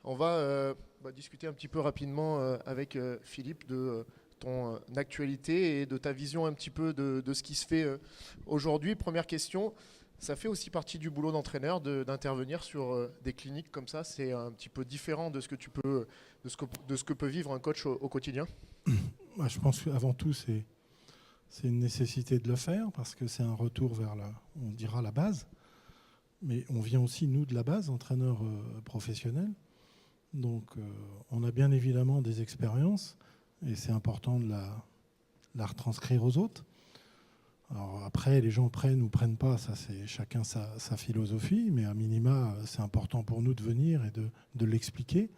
On va discuter un petit peu rapidement avec Philippe de ton actualité et de ta vision un petit peu de ce qui se fait aujourd'hui. Première question, ça fait aussi partie du boulot d'entraîneur d'intervenir sur des cliniques comme ça. C'est un petit peu différent de ce que tu peux, de ce que peut vivre un coach au quotidien. Je pense qu'avant tout, c'est une nécessité de le faire parce que c'est un retour vers on dira la base. Mais on vient aussi, nous, de la base, entraîneurs professionnels. Donc, on a bien évidemment des expériences et c'est important de la retranscrire aux autres. Alors après, les gens prennent ou prennent pas, ça c'est chacun sa philosophie, mais à minima, c'est important pour nous de venir et de l'expliquer.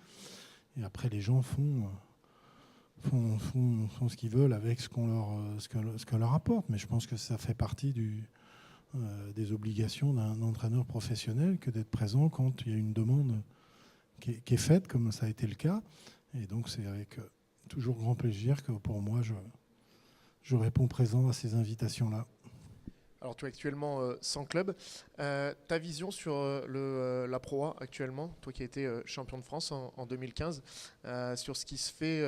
Et après, les gens font ce qu'ils veulent avec ce qu'on leur apporte. Mais je pense que ça fait partie des obligations d'un entraîneur professionnel que d'être présent quand il y a une demande qui est faite, comme ça a été le cas. Et donc c'est avec toujours grand plaisir que pour moi, je réponds présent à ces invitations-là. Alors tu es actuellement sans club. Ta vision sur la Pro A actuellement, toi qui as été champion de France en 2015, sur ce qui se fait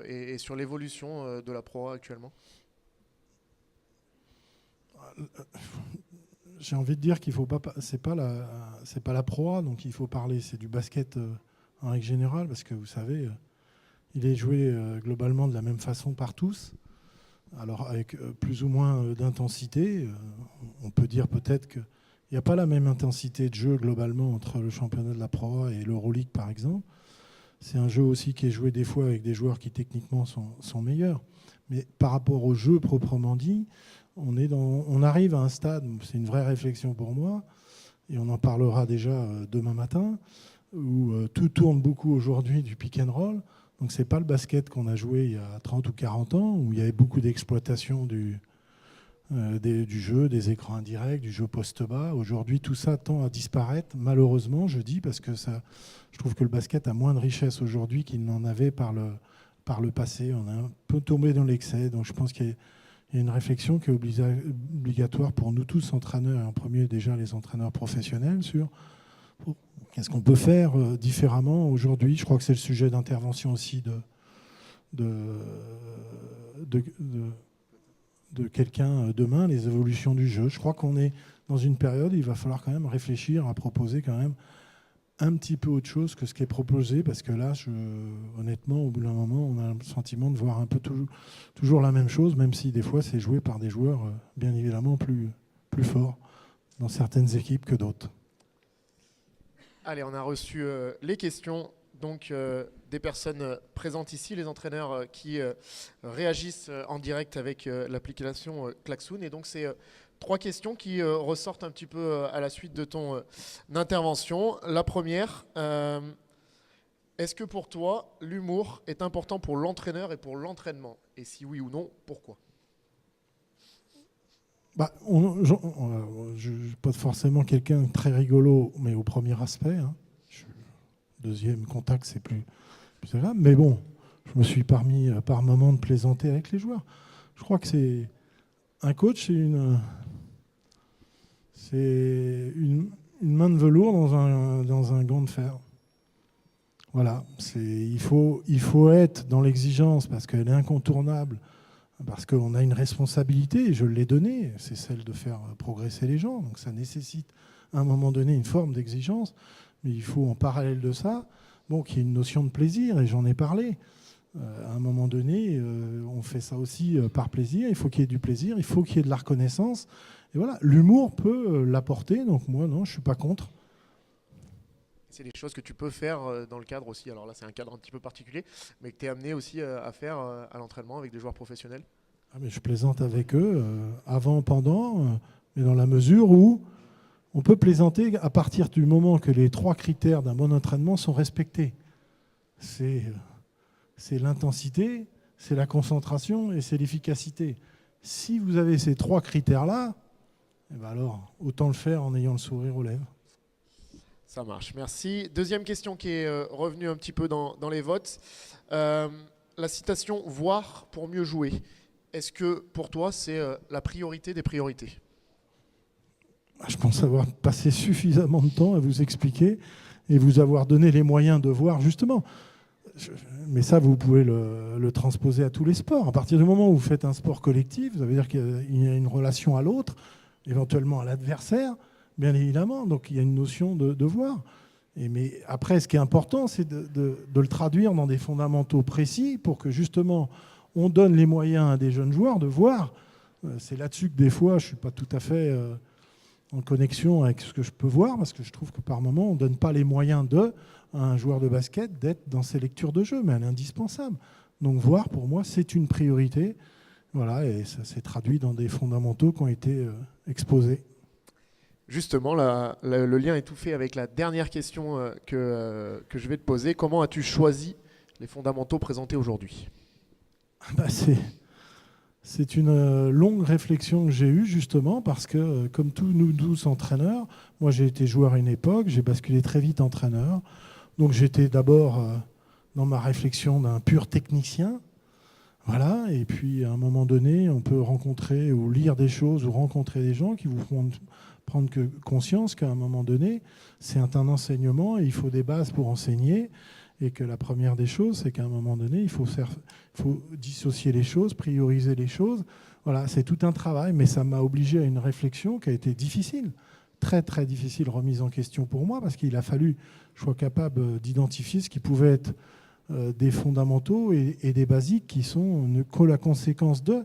et sur l'évolution de la Pro A actuellement? J'ai envie de dire qu'il faut pas, c'est pas la Pro A, donc il faut parler, c'est du basket en règle générale, parce que vous savez, il est joué globalement de la même façon par tous. Alors avec plus ou moins d'intensité, on peut dire peut-être qu'il n'y a pas la même intensité de jeu globalement entre le championnat de la Pro A et l'Euroleague par exemple. C'est un jeu aussi qui est joué des fois avec des joueurs qui techniquement sont meilleurs. Mais par rapport au jeu proprement dit, on arrive à un stade, c'est une vraie réflexion pour moi, et on en parlera déjà demain matin, où tout tourne beaucoup aujourd'hui du pick and roll. Donc ce n'est pas le basket qu'on a joué il y a 30 ou 40 ans, où il y avait beaucoup d'exploitation du jeu, des écrans indirects, du jeu post-bas. Aujourd'hui, tout ça tend à disparaître, malheureusement, je dis, parce que je trouve que le basket a moins de richesse aujourd'hui qu'il n'en avait par le passé. On a un peu tombé dans l'excès, donc je pense qu'il y a une réflexion qui est obligatoire pour nous tous, entraîneurs, et en premier déjà les entraîneurs professionnels, sur qu'est-ce qu'on peut faire différemment aujourd'hui. Je crois que c'est le sujet d'intervention aussi de quelqu'un demain, les évolutions du jeu. Je crois qu'on est dans une période où il va falloir quand même réfléchir à proposer quand même un petit peu autre chose que ce qui est proposé, parce que là, honnêtement, au bout d'un moment, on a le sentiment de voir un peu toujours la même chose, même si des fois c'est joué par des joueurs bien évidemment plus forts dans certaines équipes que d'autres. Allez, on a reçu les questions donc des personnes présentes ici, les entraîneurs qui réagissent en direct avec l'application Klaxoon. Et donc c'est 3 questions qui ressortent un petit peu à la suite de ton intervention. La première, est-ce que pour toi, l'humour est important pour l'entraîneur et pour l'entraînement? Et si oui ou non, pourquoi? Je ne suis pas forcément quelqu'un de très rigolo, mais au premier aspect. Deuxième contact, c'est plus agréable. Mais bon, je me suis permis par moment de plaisanter avec les joueurs. Je crois que c'est un coach, c'est une main de velours dans un gant de fer. Voilà, il faut être dans l'exigence parce qu'elle est incontournable, parce qu'on a une responsabilité, et je l'ai donnée, c'est celle de faire progresser les gens. Donc ça nécessite à un moment donné une forme d'exigence, mais il faut en parallèle de ça qu'il y ait une notion de plaisir, et j'en ai parlé. À un moment donné, on fait ça aussi par plaisir, il faut qu'il y ait du plaisir, il faut qu'il y ait de la reconnaissance. Et voilà, l'humour peut l'apporter, donc moi non, je ne suis pas contre. C'est des choses que tu peux faire dans le cadre aussi, alors là c'est un cadre un petit peu particulier, mais que tu es amené aussi à faire à l'entraînement avec des joueurs professionnels? Mais je plaisante avec eux, avant, pendant, mais dans la mesure où on peut plaisanter à partir du moment que les 3 critères d'un bon entraînement sont respectés. C'est l'intensité, c'est la concentration et c'est l'efficacité. Si vous avez ces 3 critères-là, alors autant le faire en ayant le sourire aux lèvres. Ça marche, merci. Deuxième question qui est revenue un petit peu dans les votes. La citation « voir pour mieux jouer ». Est-ce que pour toi c'est la priorité des priorités? je pense avoir passé suffisamment de temps à vous expliquer et vous avoir donné les moyens de voir justement. Mais ça, vous pouvez le transposer à tous les sports. À partir du moment où vous faites un sport collectif, ça veut dire qu'il y a une relation à l'autre, éventuellement à l'adversaire, bien évidemment. Donc il y a une notion de voir. Mais après, ce qui est important, c'est de le traduire dans des fondamentaux précis pour que justement on donne les moyens à des jeunes joueurs de voir. C'est là-dessus que des fois, je ne suis pas tout à fait en connexion avec ce que je peux voir, parce que je trouve que par moment, on ne donne pas les moyens à un joueur de basket d'être dans ses lectures de jeu, mais elle est indispensable. Donc voir, pour moi, c'est une priorité. Voilà, et ça s'est traduit dans des fondamentaux qui ont été exposés. Justement, le lien est tout fait avec la dernière question que je vais te poser. Comment as-tu choisi les fondamentaux présentés aujourd'hui ? C'est une longue réflexion que j'ai eue justement parce que, comme tous nous 12 entraîneurs, moi j'ai été joueur à une époque, j'ai basculé très vite entraîneur. Donc j'étais d'abord dans ma réflexion d'un pur technicien. Voilà, et puis à un moment donné, on peut rencontrer ou lire des choses ou rencontrer des gens qui vous font prendre conscience qu'à un moment donné, c'est un enseignement et il faut des bases pour enseigner. Et que la première des choses, c'est qu'à un moment donné, il faut dissocier les choses, prioriser les choses. Voilà, c'est tout un travail, mais ça m'a obligé à une réflexion qui a été difficile, très très difficile, remise en question pour moi, parce qu'il a fallu que je sois capable d'identifier ce qui pouvait être des fondamentaux et des basiques qui sont que la conséquence d'eux.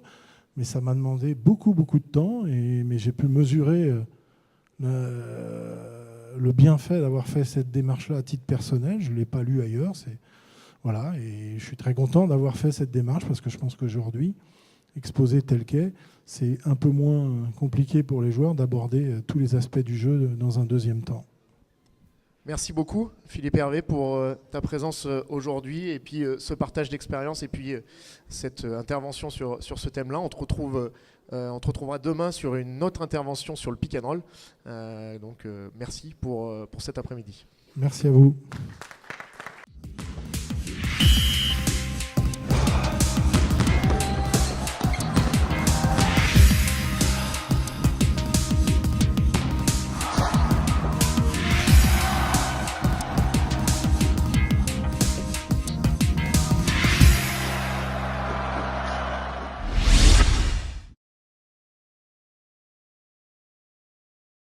Mais ça m'a demandé beaucoup beaucoup de temps, mais j'ai pu mesurer le bienfait d'avoir fait cette démarche-là à titre personnel. Je ne l'ai pas lu ailleurs. Voilà, et je suis très content d'avoir fait cette démarche parce que je pense qu'aujourd'hui, exposé tel qu'est, c'est un peu moins compliqué pour les joueurs d'aborder tous les aspects du jeu dans un deuxième temps. Merci beaucoup, Philippe Hervé, pour ta présence aujourd'hui et puis ce partage d'expérience et puis cette intervention sur ce thème-là. On te retrouvera demain sur une autre intervention sur le pick and roll. Donc merci pour cet après-midi. Merci à vous.